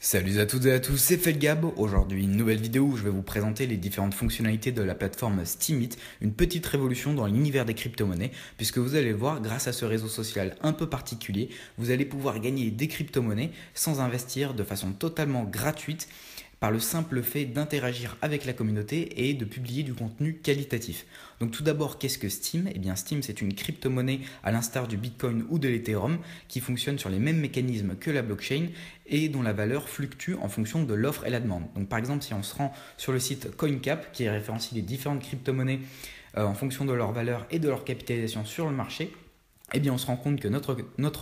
Salut à toutes et à tous, c'est Felgab. Aujourd'hui, une nouvelle vidéo où je vais vous présenter les différentes fonctionnalités de la plateforme Steemit, une petite révolution dans l'univers des crypto-monnaies, puisque vous allez le voir, grâce à ce réseau social un peu particulier, vous allez pouvoir gagner des crypto-monnaies sans investir de façon totalement gratuite par le simple fait d'interagir avec la communauté et de publier du contenu qualitatif. Donc tout d'abord, qu'est-ce que Steem? Eh bien Steem, c'est une crypto-monnaie à l'instar du Bitcoin ou de l'Ethereum qui fonctionne sur les mêmes mécanismes que la blockchain et dont la valeur fluctue en fonction de l'offre et la demande. Donc par exemple, si on se rend sur le site CoinCap qui référencie les différentes crypto-monnaies en fonction de leur valeur et de leur capitalisation sur le marché, eh bien on se rend compte que notre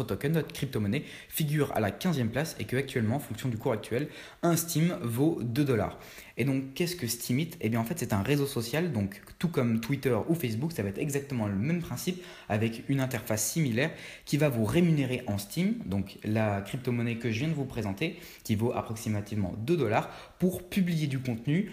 token, notre crypto-monnaie, figure à la 15e place et qu'actuellement, en fonction du cours actuel, un Steem vaut 2 dollars. Et donc, qu'est-ce que Steemit? Eh bien en fait, c'est un réseau social, donc tout comme Twitter ou Facebook, ça va être exactement le même principe avec une interface similaire qui va vous rémunérer en Steem, donc la crypto-monnaie que je viens de vous présenter, qui vaut approximativement 2 dollars, pour publier du contenu,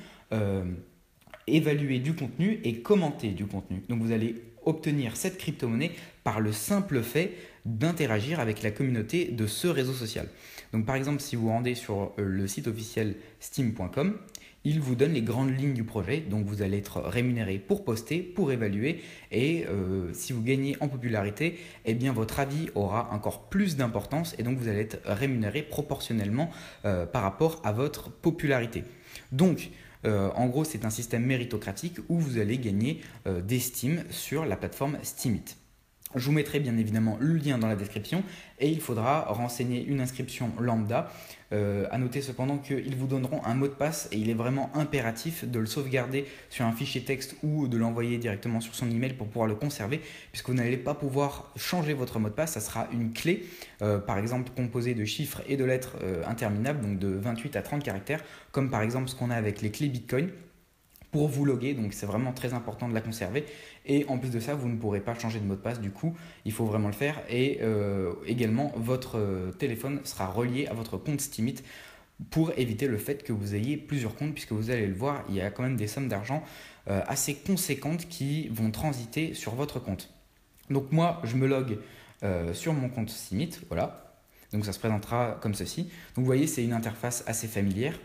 évaluer du contenu et commenter du contenu. Donc vous allez obtenir cette crypto-monnaie par le simple fait d'interagir avec la communauté de ce réseau social. Donc par exemple, si vous rendez sur le site officiel steem.com, il vous donne les grandes lignes du projet, donc vous allez être rémunéré pour poster, pour évaluer, et si vous gagnez en popularité, eh bien votre avis aura encore plus d'importance, et donc vous allez être rémunéré proportionnellement par rapport à votre popularité. Donc, en gros, c'est un système méritocratique où vous allez gagner des Steem sur la plateforme Steemit. Je vous mettrai bien évidemment le lien dans la description et il faudra renseigner une inscription lambda. À noter cependant qu'ils vous donneront un mot de passe et il est vraiment impératif de le sauvegarder sur un fichier texte ou de l'envoyer directement sur son email pour pouvoir le conserver, puisque vous n'allez pas pouvoir changer votre mot de passe. Ça sera une clé, par exemple composée de chiffres et de lettres interminables, donc de 28 à 30 caractères, comme par exemple ce qu'on a avec les clés Bitcoin, pour vous loguer, donc c'est vraiment très important de la conserver. Et en plus de ça, vous ne pourrez pas changer de mot de passe, du coup, il faut vraiment le faire. Et également, votre téléphone sera relié à votre compte Steemit pour éviter le fait que vous ayez plusieurs comptes, puisque vous allez le voir, il y a quand même des sommes d'argent assez conséquentes qui vont transiter sur votre compte. Donc moi, je me log sur mon compte Steemit, voilà. Donc ça se présentera comme ceci. Donc vous voyez, c'est une interface assez familière,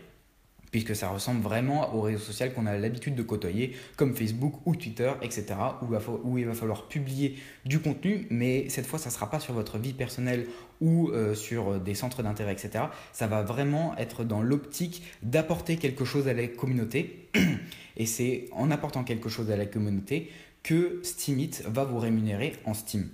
puisque ça ressemble vraiment au réseau social qu'on a l'habitude de côtoyer, comme Facebook ou Twitter, etc., où il va falloir publier du contenu, mais cette fois, ça ne sera pas sur votre vie personnelle ou sur des centres d'intérêt, etc. Ça va vraiment être dans l'optique d'apporter quelque chose à la communauté, et c'est en apportant quelque chose à la communauté que Steemit va vous rémunérer en Steem.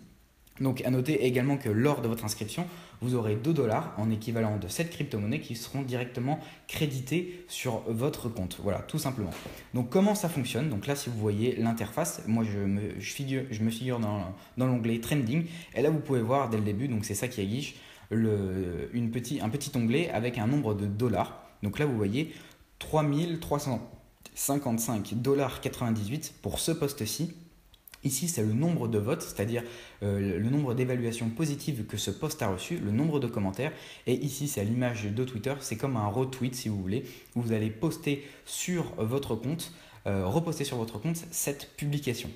Donc à noter également que lors de votre inscription, vous aurez 2 dollars en équivalent de cette crypto-monnaie qui seront directement crédités sur votre compte. Voilà, tout simplement. Donc comment ça fonctionne? Donc là, si vous voyez l'interface, moi je me figure dans l'onglet Trending. Et là, vous pouvez voir dès le début, donc c'est ça qui affiche, un petit onglet avec un nombre de dollars. Donc là, vous voyez 3355,98 $ pour ce post-ci. Ici, c'est le nombre de votes, c'est-à-dire le nombre d'évaluations positives que ce post a reçu, le nombre de commentaires. Et ici, c'est à l'image de Twitter, c'est comme un retweet si vous voulez, où vous allez poster sur votre compte, reposter sur votre compte cette publication.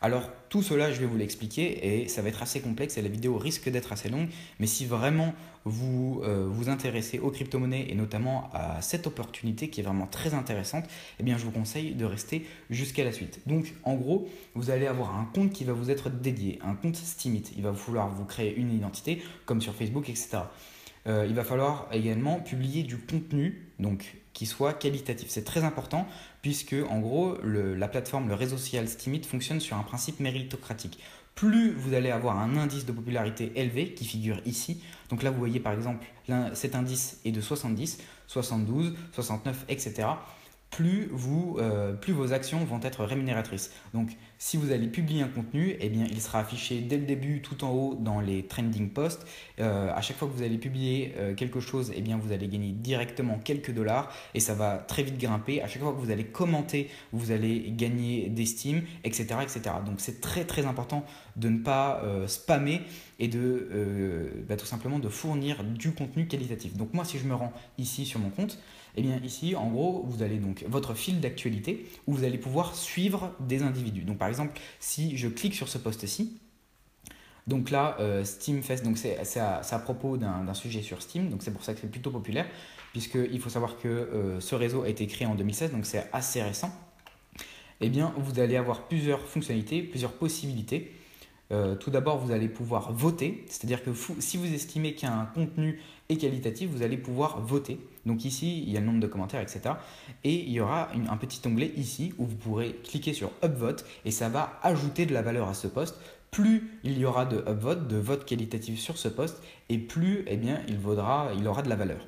Alors tout cela, je vais vous l'expliquer et ça va être assez complexe et la vidéo risque d'être assez longue, mais si vraiment vous vous intéressez aux crypto-monnaies et notamment à cette opportunité qui est vraiment très intéressante, eh bien je vous conseille de rester jusqu'à la suite. Donc en gros, vous allez avoir un compte qui va vous être dédié, un compte Steemit. Il va falloir vous créer une identité comme sur Facebook, etc. Il va falloir également publier du contenu donc, qui soit qualitatif. C'est très important puisque en gros la plateforme, le réseau social Steemit fonctionne sur un principe méritocratique. Plus vous allez avoir un indice de popularité élevé qui figure ici, donc là vous voyez par exemple cet indice est de 70, 72, 69, etc. Plus vos actions vont être rémunératrices. Donc si vous allez publier un contenu, eh bien, il sera affiché dès le début tout en haut dans les trending posts. À chaque fois que vous allez publier quelque chose, eh bien, vous allez gagner directement quelques dollars et ça va très vite grimper. À chaque fois que vous allez commenter, vous allez gagner des Steem, etc., etc. Donc c'est très très important de ne pas spammer et tout simplement de fournir du contenu qualitatif. Donc moi, si je me rends ici sur mon compte, eh bien ici, en gros, vous allez donc votre fil d'actualité où vous allez pouvoir suivre des individus. Donc par exemple, si je clique sur ce post-ci, Donc là, Steam Fest, donc c'est à propos d'un sujet sur Steam, donc c'est pour ça que c'est plutôt populaire, puisqu'il faut savoir que ce réseau a été créé en 2016, donc c'est assez récent. Eh bien, vous allez avoir plusieurs fonctionnalités, plusieurs possibilités. Tout d'abord, vous allez pouvoir voter, c'est-à-dire que si vous estimez qu'un contenu est qualitatif, vous allez pouvoir voter. Donc ici, il y a le nombre de commentaires, etc. Et il y aura un petit onglet ici où vous pourrez cliquer sur Upvote et ça va ajouter de la valeur à ce post. Plus il y aura de upvote, de vote qualitatif sur ce post, et plus eh bien, il aura de la valeur.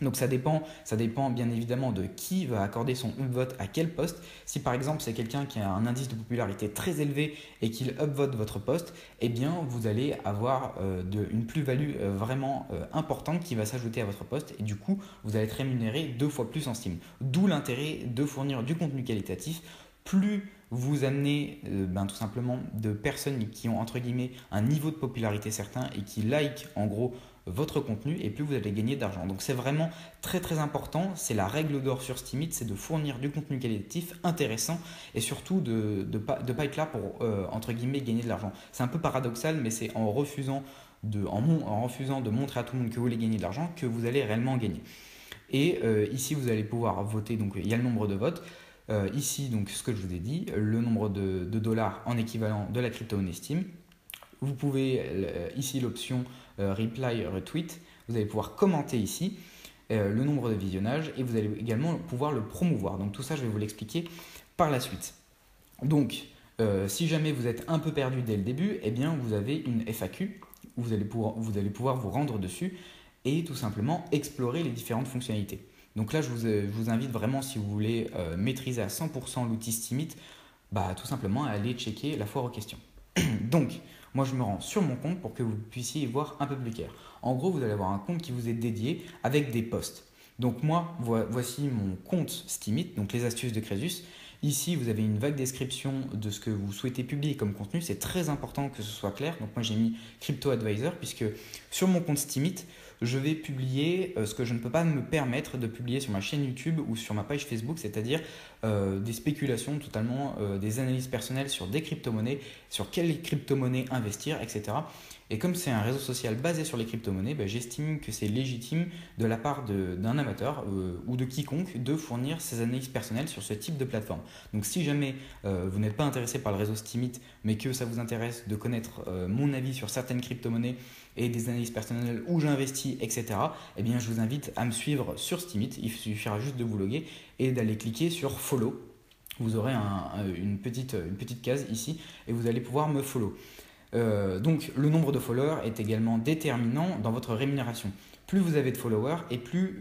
Donc ça dépend bien évidemment de qui va accorder son upvote à quel post. Si par exemple c'est quelqu'un qui a un indice de popularité très élevé et qu'il upvote votre post, eh bien vous allez avoir une plus-value vraiment importante qui va s'ajouter à votre post et du coup vous allez être rémunéré 2 fois plus en Steam. D'où l'intérêt de fournir du contenu qualitatif. Plus vous amenez tout simplement de personnes qui ont entre guillemets un niveau de popularité certain et qui like en gros votre contenu et plus vous allez gagner d'argent. Donc c'est vraiment très très important, c'est la règle d'or sur Steemit, c'est de fournir du contenu qualitatif intéressant et surtout de ne pas être là pour entre guillemets gagner de l'argent. C'est un peu paradoxal mais c'est en refusant de montrer à tout le monde que vous voulez gagner de l'argent que vous allez réellement gagner. Et ici vous allez pouvoir voter, donc il y a le nombre de votes. Ici donc ce que je vous ai dit, le nombre de dollars en équivalent de la crypto-monnaie Steam. Vous pouvez ici l'option reply retweet, vous allez pouvoir commenter ici le nombre de visionnages et vous allez également pouvoir le promouvoir. Donc tout ça je vais vous l'expliquer par la suite. Donc si jamais vous êtes un peu perdu dès le début, eh bien vous avez une FAQ, vous allez pouvoir vous rendre dessus et tout simplement explorer les différentes fonctionnalités. Donc là je vous invite vraiment, si vous voulez maîtriser à 100% l'outil Steemit, tout simplement à aller checker la foire aux questions. Donc, moi je me rends sur mon compte pour que vous puissiez y voir un peu plus clair. En gros, vous allez avoir un compte qui vous est dédié avec des posts. Donc moi, voici mon compte Steemit, donc les astuces de Crésus. Ici, vous avez une vague description de ce que vous souhaitez publier comme contenu. C'est très important que ce soit clair. Donc moi, j'ai mis Crypto Advisor puisque sur mon compte Steemit, je vais publier ce que je ne peux pas me permettre de publier sur ma chaîne YouTube ou sur ma page Facebook, c'est-à-dire des spéculations totalement, des analyses personnelles sur des crypto-monnaies, sur quelles crypto-monnaies investir, etc. Et comme c'est un réseau social basé sur les crypto-monnaies, j'estime que c'est légitime de la part d'un amateur ou de quiconque de fournir ses analyses personnelles sur ce type de plateforme. Donc si jamais vous n'êtes pas intéressé par le réseau Steemit, mais que ça vous intéresse de connaître mon avis sur certaines crypto-monnaies et des analyses personnelles où j'investis, etc., eh bien, je vous invite à me suivre sur Steemit. Il suffira juste de vous loguer et d'aller cliquer sur Follow. Vous aurez une petite case ici et vous allez pouvoir me follow. Donc le nombre de followers est également déterminant dans votre rémunération. Plus vous avez de followers et plus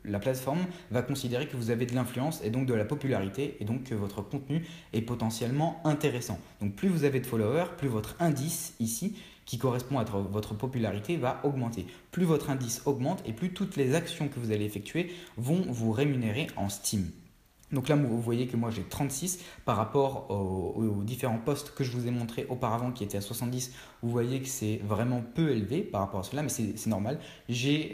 la plateforme va considérer que vous avez de l'influence et donc de la popularité et donc que votre contenu est potentiellement intéressant. Donc plus vous avez de followers, plus votre indice ici qui correspond à votre popularité va augmenter. Plus votre indice augmente et plus toutes les actions que vous allez effectuer vont vous rémunérer en Steam. Donc là, vous voyez que moi j'ai 36 par rapport aux différents posts que je vous ai montrés auparavant qui étaient à 70. Vous voyez que c'est vraiment peu élevé par rapport à cela, mais c'est normal.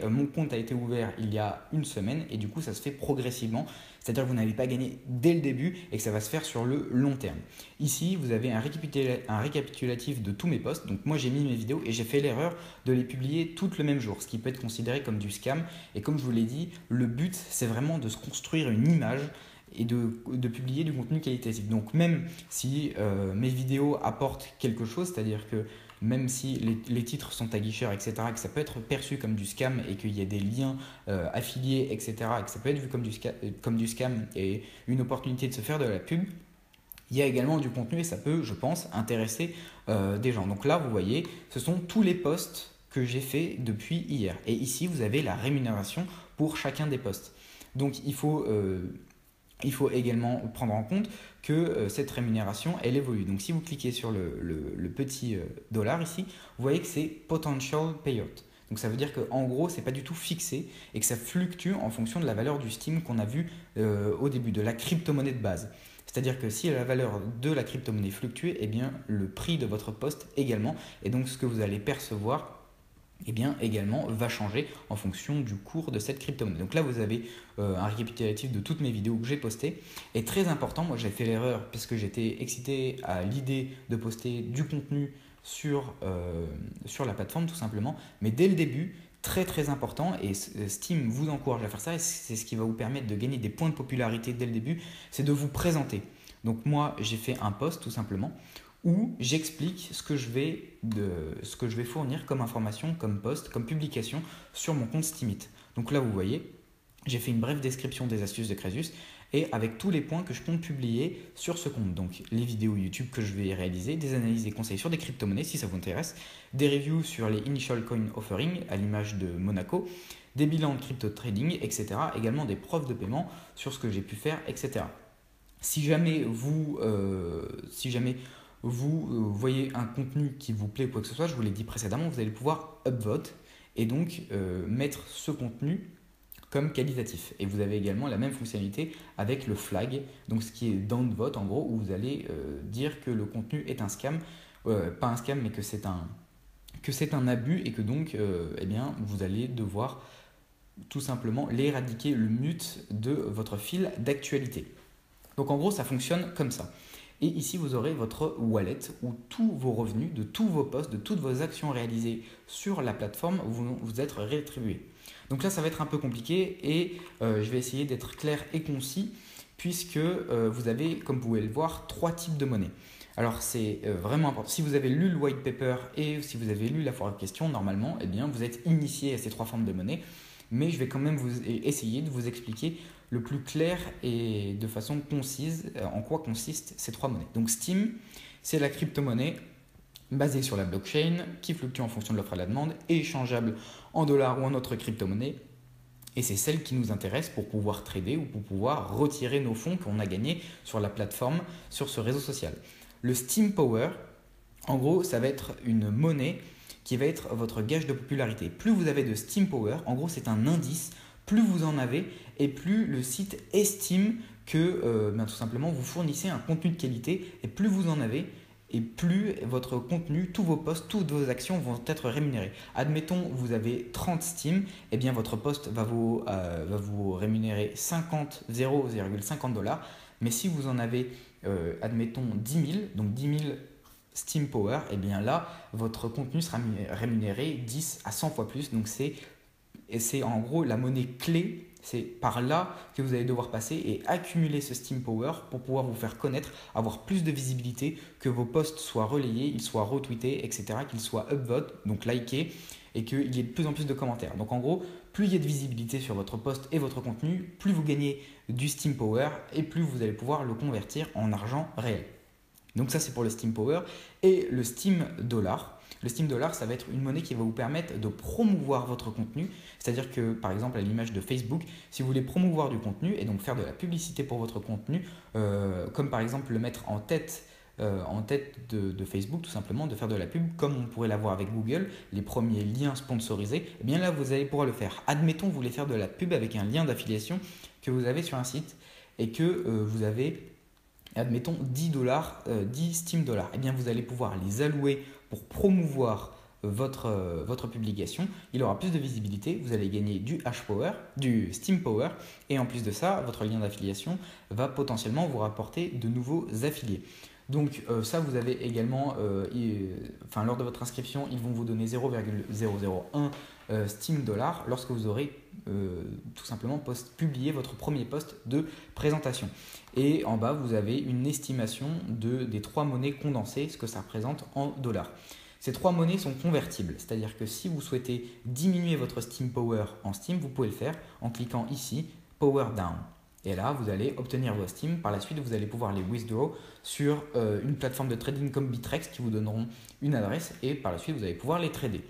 Mon compte a été ouvert il y a une semaine et du coup ça se fait progressivement. C'est-à-dire que vous n'allez pas gagner dès le début et que ça va se faire sur le long terme. Ici, vous avez un récapitulatif de tous mes posts. Donc moi j'ai mis mes vidéos et j'ai fait l'erreur de les publier toutes le même jour, ce qui peut être considéré comme du scam. Et comme je vous l'ai dit, le but c'est vraiment de se construire une image et de publier du contenu qualitatif. Donc même si mes vidéos apportent quelque chose, c'est-à-dire que même si les titres sont aguicheurs, etc., que ça peut être perçu comme du scam et qu'il y a des liens affiliés, etc., et que ça peut être vu comme du scam et une opportunité de se faire de la pub, il y a également du contenu et ça peut, je pense, intéresser des gens. Donc là, vous voyez, ce sont tous les posts que j'ai fait depuis hier. Et ici, vous avez la rémunération pour chacun des posts. Donc il faut également prendre en compte que cette rémunération, elle évolue. Donc si vous cliquez sur le petit dollar ici, vous voyez que c'est Potential Payout. Donc ça veut dire qu'en gros, ce n'est pas du tout fixé et que ça fluctue en fonction de la valeur du Steem qu'on a vu au début, de la crypto-monnaie de base. C'est-à-dire que si la valeur de la crypto-monnaie fluctue, eh bien le prix de votre poste également. Et donc ce que vous allez percevoir eh bien, également va changer en fonction du cours de cette crypto-monnaie. Donc là, vous avez un récapitulatif de toutes mes vidéos que j'ai postées. Et très important, moi j'ai fait l'erreur parce que j'étais excité à l'idée de poster du contenu sur la plateforme tout simplement. Mais dès le début, très très important, et Steam vous encourage à faire ça, et c'est ce qui va vous permettre de gagner des points de popularité dès le début, c'est de vous présenter. Donc moi j'ai fait un post tout simplement où j'explique ce que je vais fournir comme information, comme post, comme publication sur mon compte Steemit. Donc là vous voyez, j'ai fait une brève description des astuces de Crésus et avec tous les points que je compte publier sur ce compte. Donc les vidéos YouTube que je vais réaliser, des analyses et conseils sur des crypto-monnaies si ça vous intéresse, des reviews sur les Initial Coin Offering à l'image de Monaco, des bilans de crypto trading, etc. Également des preuves de paiement sur ce que j'ai pu faire, etc. Si jamais vous voyez un contenu qui vous plaît ou quoi que ce soit, je vous l'ai dit précédemment, vous allez pouvoir upvote et donc mettre ce contenu comme qualitatif. Et vous avez également la même fonctionnalité avec le flag, donc ce qui est downvote en gros, où vous allez dire que le contenu est un scam, pas un scam mais que c'est un abus et que donc eh bien, vous allez devoir tout simplement l'éradiquer, le mute de votre fil d'actualité. Donc en gros ça fonctionne comme ça. Et ici, vous aurez votre wallet où tous vos revenus, de tous vos posts, de toutes vos actions réalisées sur la plateforme vont vous être rétribués. Donc là, ça va être un peu compliqué et je vais essayer d'être clair et concis puisque vous avez, comme vous pouvez le voir, 3 types de monnaie. Alors c'est vraiment important. Si vous avez lu le white paper et si vous avez lu la foire de questions, normalement, eh bien, vous êtes initié à ces 3 formes de monnaie. Mais je vais quand même essayer de vous expliquer le plus clair et de façon concise en quoi consistent ces 3 monnaies. Donc Steem, c'est la crypto-monnaie basée sur la blockchain qui fluctue en fonction de l'offre et de la demande et échangeable en dollars ou en autre crypto-monnaie. Et c'est celle qui nous intéresse pour pouvoir trader ou pour pouvoir retirer nos fonds qu'on a gagnés sur la plateforme, sur ce réseau social. Le Steem Power, en gros, ça va être une monnaie qui va être votre gage de popularité. Plus vous avez de Steem Power, en gros c'est un indice, plus vous en avez et plus le site estime que tout simplement vous fournissez un contenu de qualité et plus vous en avez et plus votre contenu, tous vos posts, toutes vos actions vont être rémunérées. Admettons vous avez 30 Steem, et bien votre post va vous rémunérer 0,50 $, mais si vous en avez admettons 10 000, donc 10 000 Steem Power, et bien là, votre contenu sera rémunéré 10 à 100 fois plus. Donc c'est en gros la monnaie clé. C'est par là que vous allez devoir passer et accumuler ce Steem Power pour pouvoir vous faire connaître, avoir plus de visibilité, que vos posts soient relayés, ils soient retweetés, etc., qu'ils soient upvote, donc likés, et qu'il y ait de plus en plus de commentaires. Donc en gros, plus il y a de visibilité sur votre post et votre contenu, plus vous gagnez du Steem Power et plus vous allez pouvoir le convertir en argent réel. Donc ça c'est pour le Steem Power et le Steem Dollar. Le Steem Dollar, ça va être une monnaie qui va vous permettre de promouvoir votre contenu. C'est-à-dire que par exemple à l'image de Facebook, si vous voulez promouvoir du contenu et donc faire de la publicité pour votre contenu, comme par exemple le mettre en tête de Facebook, tout simplement, de faire de la pub comme on pourrait l'avoir avec Google, les premiers liens sponsorisés, et bien là vous allez pouvoir le faire. Admettons vous voulez faire de la pub avec un lien d'affiliation que vous avez sur un site et que vous avez admettons 10 Steem dollars, et bien vous allez pouvoir les allouer pour promouvoir votre publication. Il aura plus de visibilité, vous allez gagner du H-Power, du Steem Power, et en plus de ça, votre lien d'affiliation va potentiellement vous rapporter de nouveaux affiliés. Donc ça, vous avez également, lors de votre inscription, ils vont vous donner 0,001 Steem dollars lorsque vous aurez tout simplement publié votre premier post de présentation. Et en bas, vous avez une estimation des 3 monnaies condensées, ce que ça représente en dollars. Ces 3 monnaies sont convertibles, c'est-à-dire que si vous souhaitez diminuer votre Steem Power en Steem, vous pouvez le faire en cliquant ici « Power Down ». Et là, vous allez obtenir vos Steem. Par la suite, vous allez pouvoir les withdraw sur une plateforme de trading comme Bittrex qui vous donneront une adresse et par la suite, vous allez pouvoir les trader.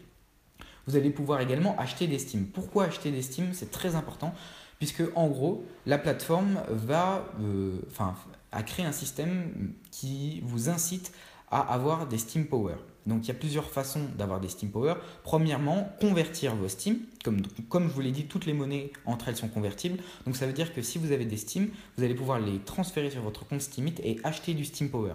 Vous allez pouvoir également acheter des Steem. Pourquoi acheter des Steem? C'est très important puisque en gros, la plateforme a créé un système qui vous incite à avoir des Steem Power. Donc il y a plusieurs façons d'avoir des Steem Power. Premièrement, convertir vos Steem. Comme je vous l'ai dit, toutes les monnaies entre elles sont convertibles. Donc ça veut dire que si vous avez des Steem, vous allez pouvoir les transférer sur votre compte Steemit et acheter du Steem Power.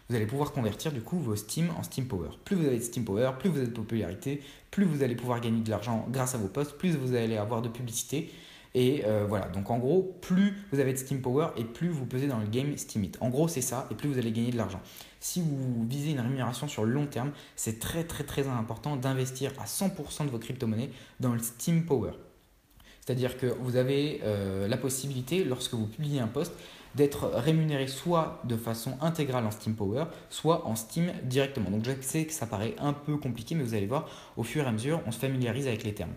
Vous allez pouvoir convertir du coup vos Steem en Steem Power. Plus vous avez de Steem Power, plus vous avez de popularité, plus vous allez pouvoir gagner de l'argent grâce à vos posts, plus vous allez avoir de publicité. Et voilà, donc en gros, plus vous avez de Steam Power et plus vous pesez dans le game Steemit. En gros, c'est ça, et plus vous allez gagner de l'argent. Si vous visez une rémunération sur le long terme, c'est très très très important d'investir à 100% de vos crypto-monnaies dans le Steam Power. C'est-à-dire que vous avez la possibilité, lorsque vous publiez un post, d'être rémunéré soit de façon intégrale en Steam Power, soit en Steam directement. Donc je sais que ça paraît un peu compliqué, mais vous allez voir, au fur et à mesure, on se familiarise avec les termes.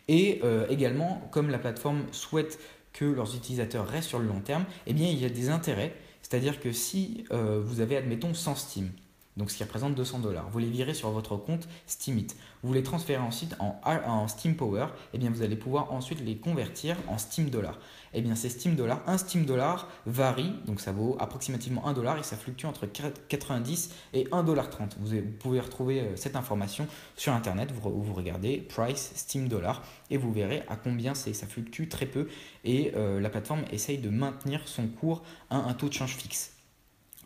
Et également, comme la plateforme souhaite que leurs utilisateurs restent sur le long terme, eh bien, il y a des intérêts. C'est-à-dire que si vous avez, admettons, 100 Steam, donc ce qui représente 200$, vous les virez sur votre compte Steemit, vous les transférez ensuite en Steam Power, et bien vous allez pouvoir ensuite les convertir en Steam Dollars. Et bien ces Steam Dollars, un Steam Dollar varie, donc ça vaut approximativement 1$ et ça fluctue entre 90 et 1,30$. Vous pouvez retrouver cette information sur internet, vous regardez Price Steam Dollar et vous verrez à combien c'est. Ça fluctue très peu et la plateforme essaye de maintenir son cours à un taux de change fixe.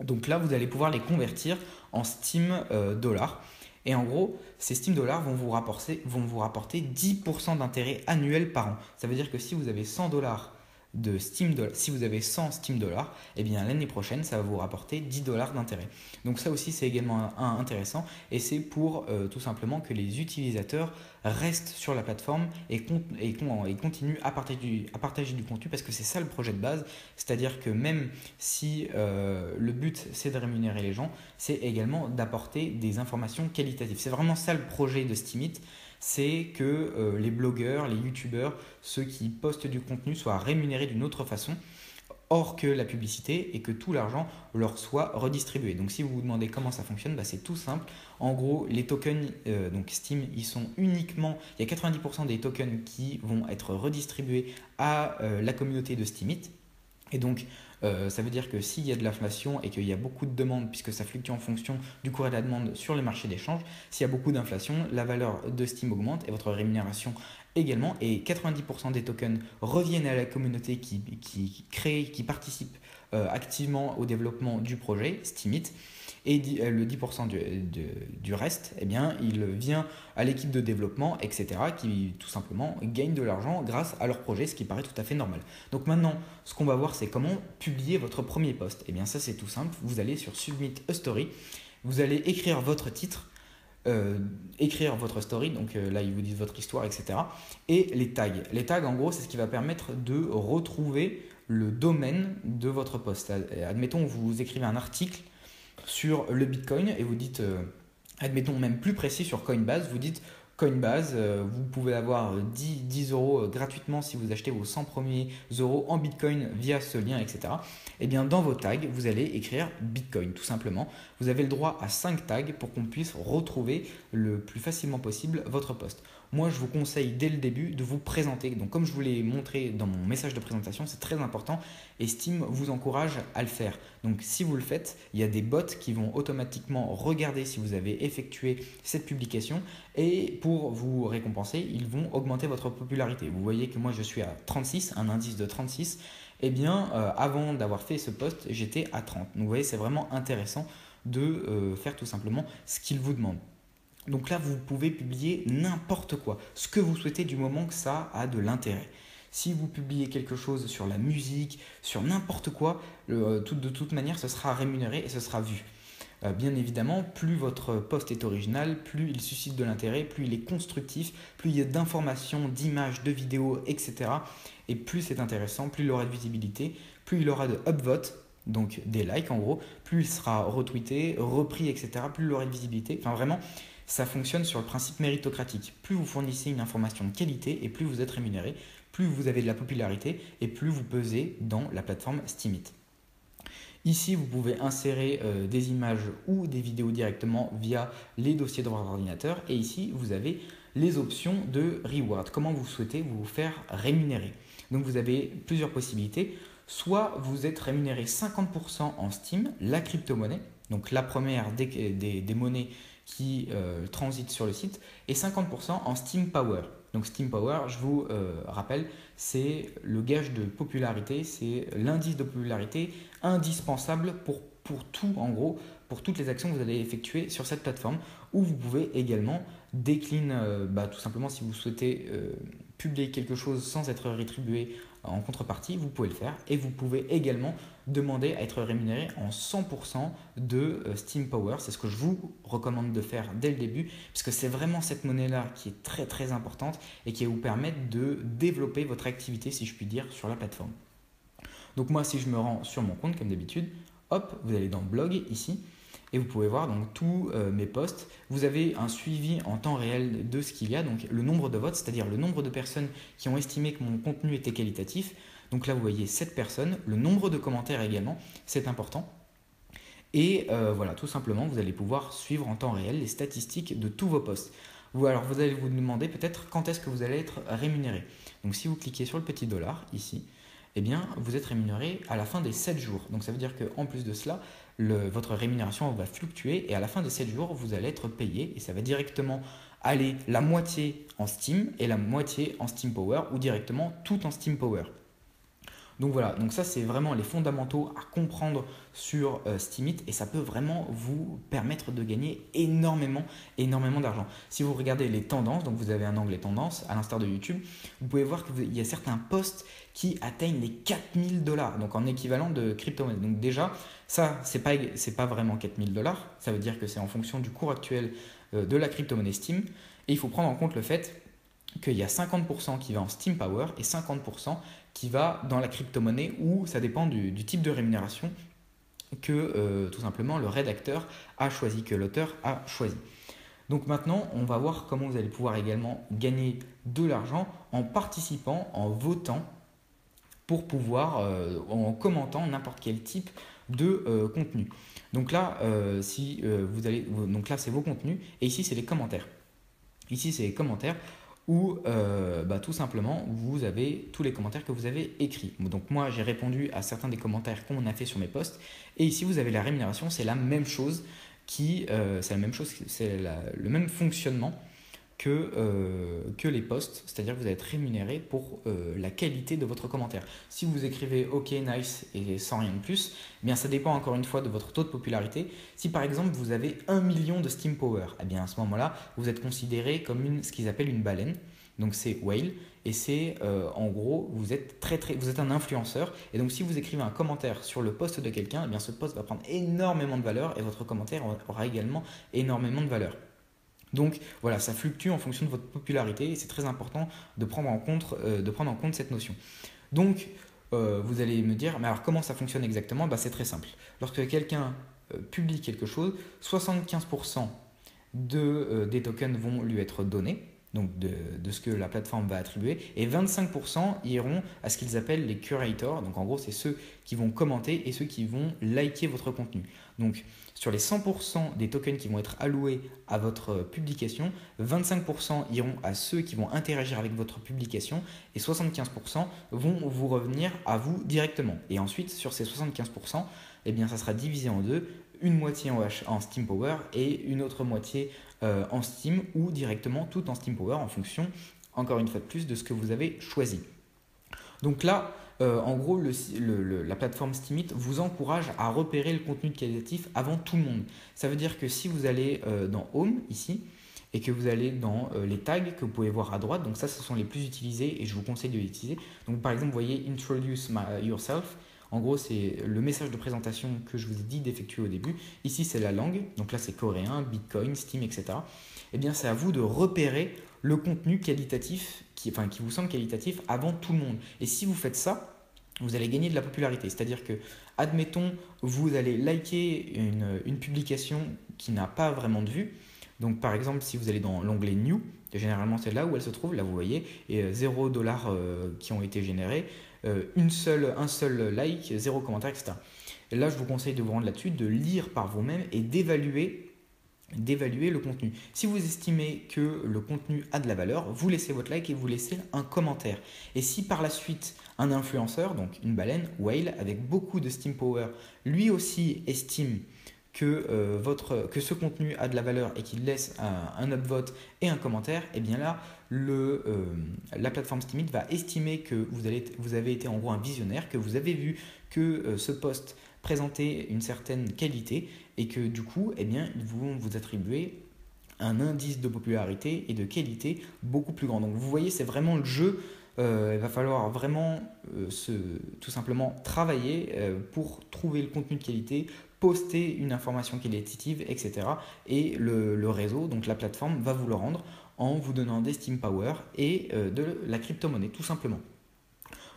Donc là, vous allez pouvoir les convertir en Steam dollars. Et en gros, ces Steam dollars vont vous rapporter 10% d'intérêt annuel par an. Ça veut dire que si vous avez 100$ de Steam dollars, si vous avez 100 Steam dollars, et bien l'année prochaine, ça va vous rapporter 10$ d'intérêt. Donc ça aussi, c'est également intéressant et c'est pour tout simplement que les utilisateurs restent sur la plateforme et continuent à partager du contenu parce que c'est ça le projet de base. C'est-à-dire que même si le but, c'est de rémunérer les gens, c'est également d'apporter des informations qualitatives. C'est vraiment ça le projet de Steemit. C'est que les blogueurs, les youtubeurs, ceux qui postent du contenu soient rémunérés d'une autre façon, hors que la publicité, et que tout l'argent leur soit redistribué. Donc si vous vous demandez comment ça fonctionne, c'est tout simple. En gros, les tokens, donc Steam, il y a 90% des tokens qui vont être redistribués à la communauté de Steemit. Et donc, ça veut dire que s'il y a de l'inflation et qu'il y a beaucoup de demandes, puisque ça fluctue en fonction du cours et de la demande sur les marchés d'échange, s'il y a beaucoup d'inflation, la valeur de Steam augmente et votre rémunération également. Et 90% des tokens reviennent à la communauté qui participe activement au développement du projet Steemit. Et le 10% du reste, eh bien, il vient à l'équipe de développement, etc., qui tout simplement gagne de l'argent grâce à leur projet, ce qui paraît tout à fait normal. Donc maintenant, ce qu'on va voir, c'est comment publier votre premier post. Eh bien ça, c'est tout simple. Vous allez sur Submit a Story, vous allez écrire votre titre, écrire votre story, donc là ils vous disent votre histoire, etc. Et les tags. Les tags, en gros, c'est ce qui va permettre de retrouver le domaine de votre post. Admettons, vous écrivez un article sur le Bitcoin et vous dites, admettons même plus précis sur Coinbase, vous dites Coinbase, vous pouvez avoir 10€ gratuitement si vous achetez vos 100 premiers euros en Bitcoin via ce lien, etc. Et bien dans vos tags, vous allez écrire Bitcoin tout simplement. Vous avez le droit à 5 tags pour qu'on puisse retrouver le plus facilement possible votre post. Moi, je vous conseille dès le début de vous présenter. Donc, comme je vous l'ai montré dans mon message de présentation, c'est très important et Steam vous encourage à le faire. Donc, si vous le faites, il y a des bots qui vont automatiquement regarder si vous avez effectué cette publication et pour vous récompenser, ils vont augmenter votre popularité. Vous voyez que moi, je suis à 36, un indice de 36. Eh bien, avant d'avoir fait ce post, j'étais à 30. Donc, vous voyez, c'est vraiment intéressant de faire tout simplement ce qu'ils vous demandent. Donc là, vous pouvez publier n'importe quoi, ce que vous souhaitez du moment que ça a de l'intérêt. Si vous publiez quelque chose sur la musique, sur n'importe quoi, de toute manière, ce sera rémunéré et ce sera vu. Bien évidemment, plus votre post est original, plus il suscite de l'intérêt, plus il est constructif, plus il y a d'informations, d'images, de vidéos, etc. Et plus c'est intéressant, plus il aura de visibilité, plus il aura de upvote, donc des likes en gros, plus il sera retweeté, repris, etc. Plus il aura de visibilité. Enfin vraiment, ça fonctionne sur le principe méritocratique. Plus vous fournissez une information de qualité et plus vous êtes rémunéré, plus vous avez de la popularité et plus vous pesez dans la plateforme Steemit. Ici, vous pouvez insérer des images ou des vidéos directement via les dossiers de votre ordinateur. Et ici, vous avez les options de reward. Comment vous souhaitez vous faire rémunérer. Donc, vous avez plusieurs possibilités. Soit vous êtes rémunéré 50% en Steam, la crypto-monnaie, donc la première des monnaies qui transitent sur le site, et 50% en Steam Power. Donc Steam Power, je vous rappelle, c'est le gage de popularité, c'est l'indice de popularité indispensable pour tout, en gros, pour toutes les actions que vous allez effectuer sur cette plateforme, où vous pouvez également décliner, tout simplement si vous souhaitez publier quelque chose sans être rétribué en contrepartie, vous pouvez le faire. Et vous pouvez également demander à être rémunéré en 100% de Steam Power. C'est ce que je vous recommande de faire dès le début, parce que c'est vraiment cette monnaie-là qui est très très importante et qui va vous permettre de développer votre activité, si je puis dire, sur la plateforme. Donc moi, si je me rends sur mon compte, comme d'habitude, hop, vous allez dans blog ici, et vous pouvez voir donc tous mes posts. Vous avez un suivi en temps réel de ce qu'il y a, donc le nombre de votes, c'est-à-dire le nombre de personnes qui ont estimé que mon contenu était qualitatif. Donc là, vous voyez 7 personnes, le nombre de commentaires également, c'est important. Et voilà, tout simplement, vous allez pouvoir suivre en temps réel les statistiques de tous vos posts. Alors, vous allez vous demander peut-être quand est-ce que vous allez être rémunéré. Donc, si vous cliquez sur le petit dollar ici, eh bien, vous êtes rémunéré à la fin des 7 jours. Donc, ça veut dire qu'en plus de cela, votre rémunération va fluctuer et à la fin des 7 jours, vous allez être payé et ça va directement aller la moitié en Steam et la moitié en Steam Power ou directement tout en Steam Power. Donc voilà, donc ça c'est vraiment les fondamentaux à comprendre sur Steemit et ça peut vraiment vous permettre de gagner énormément d'argent. Si vous regardez les tendances, donc vous avez un onglet tendances à l'instar de YouTube, vous pouvez voir qu'il y a certains posts qui atteignent les 4000 $, donc en équivalent de crypto-monnaie. Donc déjà, ça c'est pas vraiment 4000 $, ça veut dire que c'est en fonction du cours actuel de la crypto-monnaie Steam et il faut prendre en compte le fait qu'il y a 50% qui va en Steam Power et 50% qui va dans la crypto-monnaie où ça dépend du type de rémunération que tout simplement le rédacteur a choisi, que l'auteur a choisi. Donc maintenant, on va voir comment vous allez pouvoir également gagner de l'argent en participant, en votant pour pouvoir, en commentant n'importe quel type de contenu. Donc là, donc là c'est vos contenus et ici c'est les commentaires. Ici c'est les commentaires où tout simplement vous avez tous les commentaires que vous avez écrits. Donc moi j'ai répondu à certains des commentaires qu'on a fait sur mes posts et ici vous avez la rémunération, c'est la même chose c'est le même fonctionnement que les posts, c'est-à-dire que vous allez être rémunéré pour la qualité de votre commentaire. Si vous écrivez OK, nice et sans rien de plus, eh bien ça dépend encore une fois de votre taux de popularité. Si par exemple vous avez 1 million de Steam Power, eh bien à ce moment-là, vous êtes considéré comme ce qu'ils appellent une baleine. Donc c'est whale et c'est en gros vous êtes vous êtes un influenceur et donc si vous écrivez un commentaire sur le post de quelqu'un, eh bien ce post va prendre énormément de valeur et votre commentaire aura également énormément de valeur. Donc voilà, ça fluctue en fonction de votre popularité et c'est très important de prendre en compte cette notion. Donc vous allez me dire, mais alors comment ça fonctionne exactement? C'est très simple. Lorsque quelqu'un publie quelque chose, 75% des tokens vont lui être donnés, donc de ce que la plateforme va attribuer, et 25% iront à ce qu'ils appellent les curators. Donc en gros, c'est ceux qui vont commenter et ceux qui vont liker votre contenu. Donc sur les 100% des tokens qui vont être alloués à votre publication, 25% iront à ceux qui vont interagir avec votre publication et 75% vont vous revenir à vous directement. Et ensuite, sur ces 75%, eh bien, ça sera divisé en deux, une moitié en Steam Power et une autre moitié en Steam ou directement tout en Steam Power en fonction, encore une fois de plus, de ce que vous avez choisi. Donc là, en gros, la plateforme Steemit vous encourage à repérer le contenu qualitatif avant tout le monde. Ça veut dire que si vous allez dans Home, ici, et que vous allez dans les tags que vous pouvez voir à droite, donc ça, ce sont les plus utilisés et je vous conseille de les utiliser. Donc par exemple, vous voyez « Introduce yourself ». En gros, c'est le message de présentation que je vous ai dit d'effectuer au début. Ici, c'est la langue. Donc là, c'est coréen, Bitcoin, Steam, etc. Eh bien, c'est à vous de repérer le contenu qualitatif qui vous semble qualitatif avant tout le monde. Et si vous faites ça, vous allez gagner de la popularité. C'est-à-dire que, admettons, vous allez liker une publication qui n'a pas vraiment de vues. Donc, par exemple, si vous allez dans l'onglet New, généralement c'est là où elle se trouve, là vous voyez, et 0 $ qui ont été générés, un seul like, 0 commentaire, etc. Et là, je vous conseille de vous rendre là-dessus, de lire par vous-même et d'évaluer le contenu. Si vous estimez que le contenu a de la valeur, vous laissez votre like et vous laissez un commentaire. Et si par la suite, un influenceur, donc une baleine, whale, avec beaucoup de Steam Power, lui aussi estime que ce contenu a de la valeur et qu'il laisse un upvote et un commentaire, et bien là, la plateforme Steemit va estimer que vous avez été en gros un visionnaire, que vous avez vu que ce post présentait une certaine qualité et que du coup, eh bien, ils vont vous attribuer un indice de popularité et de qualité beaucoup plus grand. Donc vous voyez, c'est vraiment le jeu. Il va falloir vraiment tout simplement travailler pour trouver le contenu de qualité, poster une information qualitative, etc. Et le réseau, donc la plateforme, va vous le rendre en vous donnant des Steam Power et de la crypto-monnaie, tout simplement.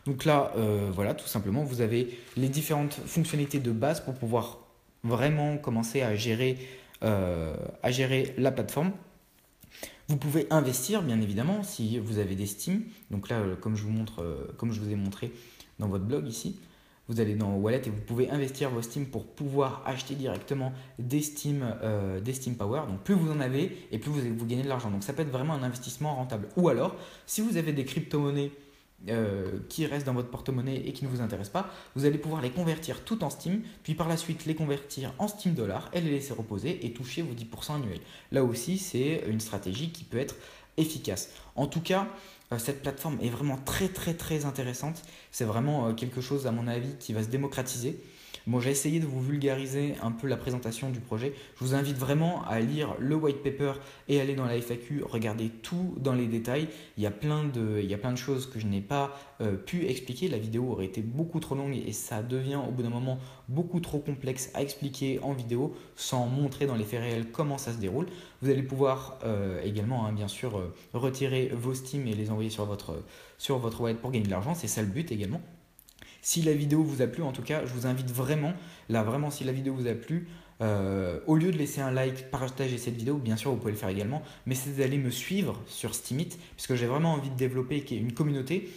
Donc là, voilà, tout simplement, vous avez les différentes fonctionnalités de base pour pouvoir vraiment commencer à gérer la plateforme. Vous pouvez investir, bien évidemment, si vous avez des Steam. Donc là, comme je vous ai montré dans votre blog ici, vous allez dans Wallet et vous pouvez investir vos Steam pour pouvoir acheter directement des Steam Power. Donc plus vous en avez et plus vous gagnez de l'argent. Donc ça peut être vraiment un investissement rentable. Ou alors, si vous avez des crypto-monnaies qui restent dans votre porte-monnaie et qui ne vous intéressent pas, vous allez pouvoir les convertir tout en Steam, puis par la suite les convertir en Steam Dollars et les laisser reposer et toucher vos 10% annuels. Là aussi, c'est une stratégie qui peut être efficace. En tout cas, cette plateforme est vraiment très très très intéressante. C'est vraiment quelque chose, à mon avis, qui va se démocratiser. Bon, j'ai essayé de vous vulgariser un peu la présentation du projet. Je vous invite vraiment à lire le white paper et aller dans la FAQ, regarder tout dans les détails. Il y a plein de choses que je n'ai pas pu expliquer. La vidéo aurait été beaucoup trop longue et ça devient au bout d'un moment beaucoup trop complexe à expliquer en vidéo sans montrer dans les faits réels comment ça se déroule. Vous allez pouvoir également, bien sûr, retirer vos Steam et les envoyer sur votre wallet pour gagner de l'argent. C'est ça le but également. Si la vidéo vous a plu, en tout cas, je vous invite vraiment, si la vidéo vous a plu, au lieu de laisser un like, partager cette vidéo, bien sûr, vous pouvez le faire également, mais c'est d'aller me suivre sur Steemit, puisque j'ai vraiment envie de développer une communauté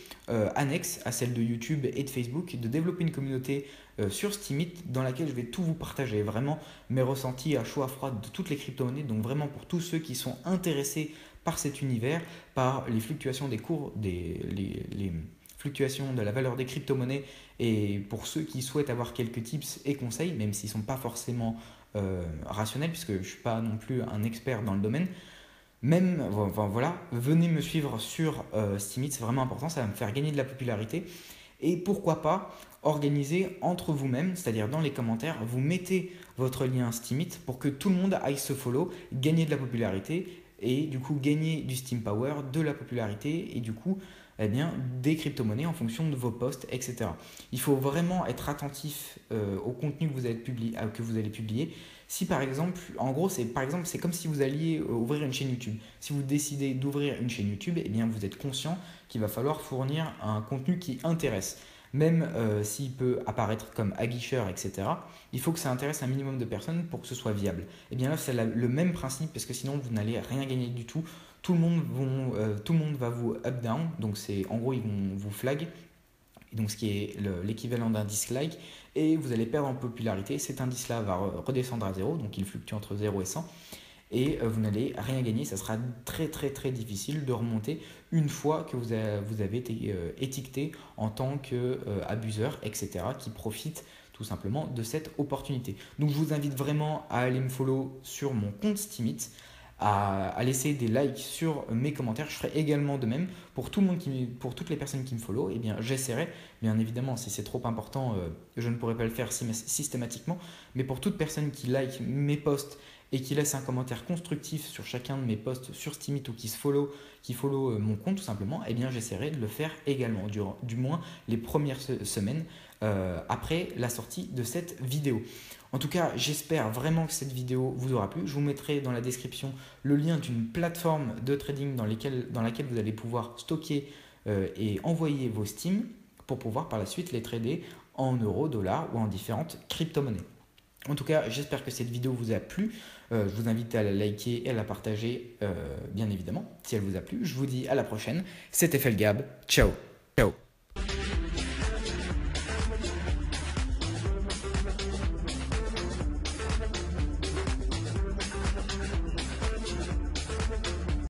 annexe à celle de YouTube et de Facebook, de développer une communauté sur Steemit dans laquelle je vais tout vous partager, vraiment mes ressentis à chaud à froid de toutes les crypto-monnaies, donc vraiment pour tous ceux qui sont intéressés par cet univers, par les fluctuations des cours, les fluctuations de la valeur des crypto-monnaies, et pour ceux qui souhaitent avoir quelques tips et conseils, même s'ils ne sont pas forcément rationnels, puisque je ne suis pas non plus un expert dans le domaine, voilà, venez me suivre sur Steemit, c'est vraiment important, ça va me faire gagner de la popularité. Et pourquoi pas organiser entre vous-même, c'est-à-dire dans les commentaires, vous mettez votre lien Steemit pour que tout le monde aille se follow, gagner de la popularité et du coup gagner du Steam Power, de la popularité et du coup des crypto-monnaies en fonction de vos posts, etc. Il faut vraiment être attentif au contenu que vous allez publier. Si par exemple, en gros, c'est comme si vous alliez ouvrir une chaîne YouTube. Si vous décidez d'ouvrir une chaîne YouTube, vous êtes conscient qu'il va falloir fournir un contenu qui intéresse. Même s'il peut apparaître comme aguicheur, etc., il faut que ça intéresse un minimum de personnes pour que ce soit viable. Et bien là, c'est le même principe, parce que sinon, vous n'allez rien gagner du tout. Tout le monde va vous up-down, donc en gros, ils vont vous flag, donc ce qui est l'équivalent d'un dislike, et vous allez perdre en popularité. Cet indice-là va redescendre à 0, donc il fluctue entre 0 et 100. Et vous n'allez rien gagner, ça sera très très très difficile de remonter une fois que vous avez été étiqueté en tant qu'abuseur, etc., qui profite tout simplement de cette opportunité. Donc je vous invite vraiment à aller me follow sur mon compte Steemit, à laisser des likes sur mes commentaires. Je ferai également de même pour toutes les personnes qui me follow. J'essaierai, bien évidemment, si c'est trop important, je ne pourrai pas le faire systématiquement, mais pour toute personne qui like mes posts et qui laisse un commentaire constructif sur chacun de mes posts sur Steemit ou qui follow mon compte tout simplement, j'essaierai de le faire également, du moins les premières semaines après la sortie de cette vidéo. En tout cas, j'espère vraiment que cette vidéo vous aura plu. Je vous mettrai dans la description le lien d'une plateforme de trading dans laquelle vous allez pouvoir stocker et envoyer vos Steam pour pouvoir par la suite les trader en euros, dollars ou en différentes crypto-monnaies. En tout cas, j'espère que cette vidéo vous a plu. Je vous invite à la liker et à la partager, bien évidemment, si elle vous a plu. Je vous dis à la prochaine. C'était Felgab. Ciao. Ciao.